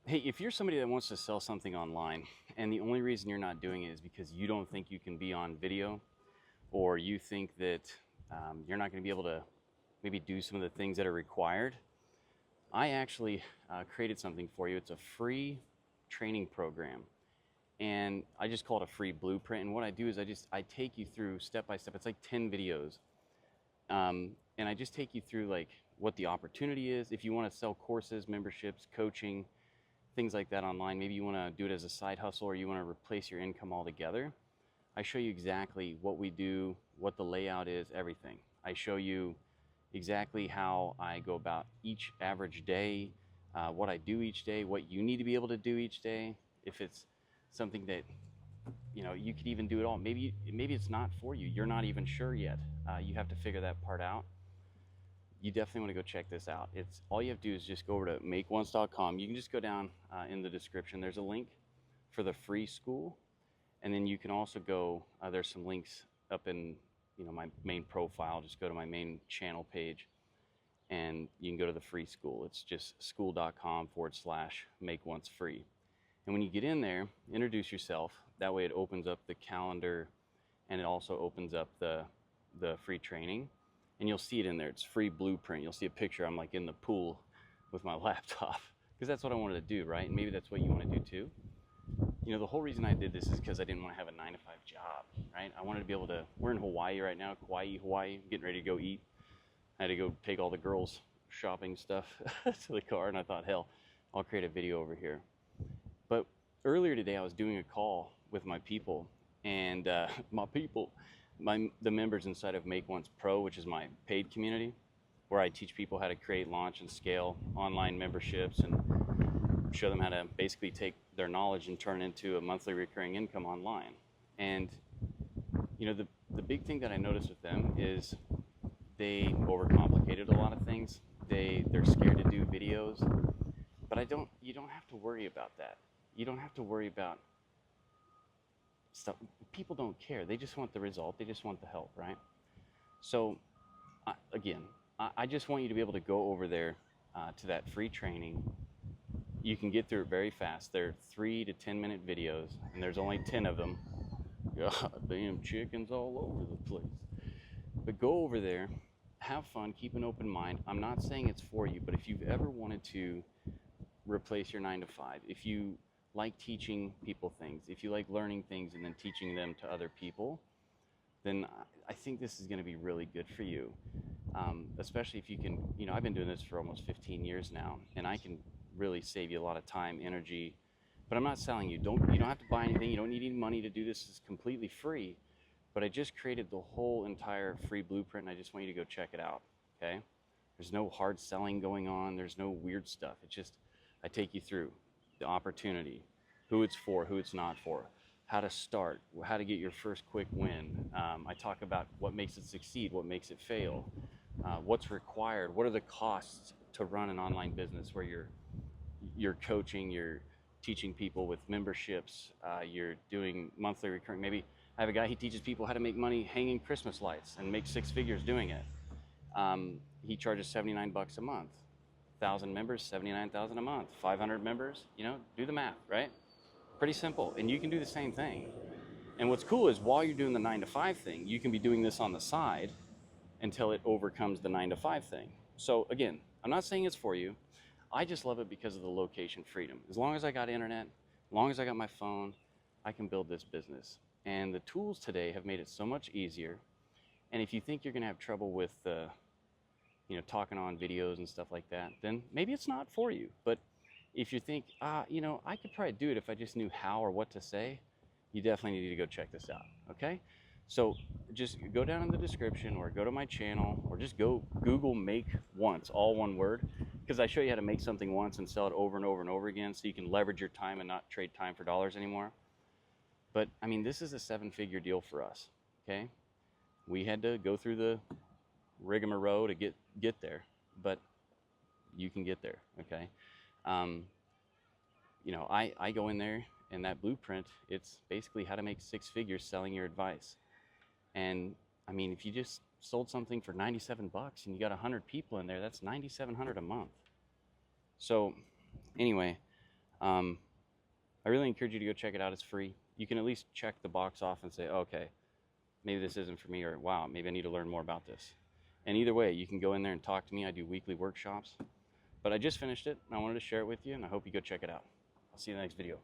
Hey, if you're somebody that wants to sell something online and the only reason you're not doing it is because you don't think you can be on video, or you think that you're not going to be able to maybe do some of the things that are required, I actually created something for you. It's a free training program, and I just call it a free blueprint. And what I do is I take you through step by step. It's like 10 videos, and I just take you through like what the opportunity is. If you want to sell courses, memberships, coaching, things like that online, maybe you want to do it as a side hustle, or you want to replace your income altogether, I show you exactly what we do, what the layout is, everything. I show you exactly how I go about each average day, what I do each day, what you need to be able to do each day. If it's something that you could even do it all. Maybe it's not for you. You're not even sure yet. You have to figure that part out. You definitely want to go check this out. It's all you have to do is just go over to makeonce.com. You can just go down in the description. There's a link for the free school, and then you can also go. There's some links up in my main profile. Just go to my main channel page, and you can go to the free school. It's just skool.com/makeoncefree. And when you get in there, introduce yourself. That way, it opens up the calendar, and it also opens up the free training. And you'll see it in there. It's free blueprint. You'll see a picture. I'm like in the pool with my laptop because that's what I wanted to do, right? And maybe that's what you want to do too. The whole reason I did this is because I didn't want to have a 9-to-5 job, right? I wanted to be able to. We're in Hawaii right now, Hawaii, getting ready to go eat. I had to go take all the girls' shopping stuff to the car, and I thought, hell, I'll create a video over here. But earlier today, I was doing a call with my people, and the members inside of Make Once Pro, which is my paid community, where I teach people how to create, launch, and scale online memberships and show them how to basically take their knowledge and turn it into a monthly recurring income online. And the big thing that I noticed with them is they overcomplicated a lot of things. They're scared to do videos, but you don't have to worry about that. You don't have to worry about stuff. People don't care. They just want the result. They just want the help, right? So I just want you to be able to go over there to that free training. You can get through it very fast. They're 3 to 10 minute videos, and there's only 10 of them. God damn, chickens all over the place. But go over there, have fun, keep an open mind. I'm not saying it's for you, but if you've ever wanted to replace your 9-to-5, if you like teaching people things, if you like learning things and then teaching them to other people, then I think this is going to be really good for you. Especially if you can, I've been doing this for almost 15 years now, and I can really save you a lot of time, energy. But I'm not selling you. You don't have to buy anything. You don't need any money to do this. It's completely free. But I just created the whole entire free blueprint, and I just want you to go check it out, okay? There's no hard selling going on. There's no weird stuff. It's just I take you through the opportunity, who it's for, who it's not for, how to start, how to get your first quick win. I talk about what makes it succeed, what makes it fail, what's required, what are the costs to run an online business where you're coaching, you're teaching people with memberships, you're doing monthly recurring. Maybe I have a guy, he teaches people how to make money hanging Christmas lights and make 6 figures doing it. He charges $79 a month. 1,000 members, 79,000 a month. 500 members, do the math, right? Pretty simple. And you can do the same thing. And what's cool is while you're doing the 9-to-5 thing, you can be doing this on the side until it overcomes the 9-to-5 thing. So again, I'm not saying it's for you. I just love it because of the location freedom. As long as I got internet, as long as I got my phone, I can build this business. And the tools today have made it so much easier. And if you think you're going to have trouble with talking on videos and stuff like that, then maybe it's not for you. But if you think, I could probably do it if I just knew how or what to say, you definitely need to go check this out, okay? So just go down in the description or go to my channel or just go Google Make Once, all one word, because I show you how to make something once and sell it over and over and over again so you can leverage your time and not trade time for dollars anymore. But this is a 7-figure deal for us, okay? We had to go through the rigmarole to get there, but you can get there, okay? I go in there, and that blueprint, it's basically how to make 6 figures selling your advice. And if you just sold something for $97 and you got 100 people in there, that's $9,700 a month. So anyway, I really encourage you to go check it out. It's free. You can at least check the box off and say, okay, maybe this isn't for me, or wow, maybe I need to learn more about this. And either way, you can go in there and talk to me. I do weekly workshops. But I just finished it, and I wanted to share it with you, and I hope you go check it out. I'll see you in the next video.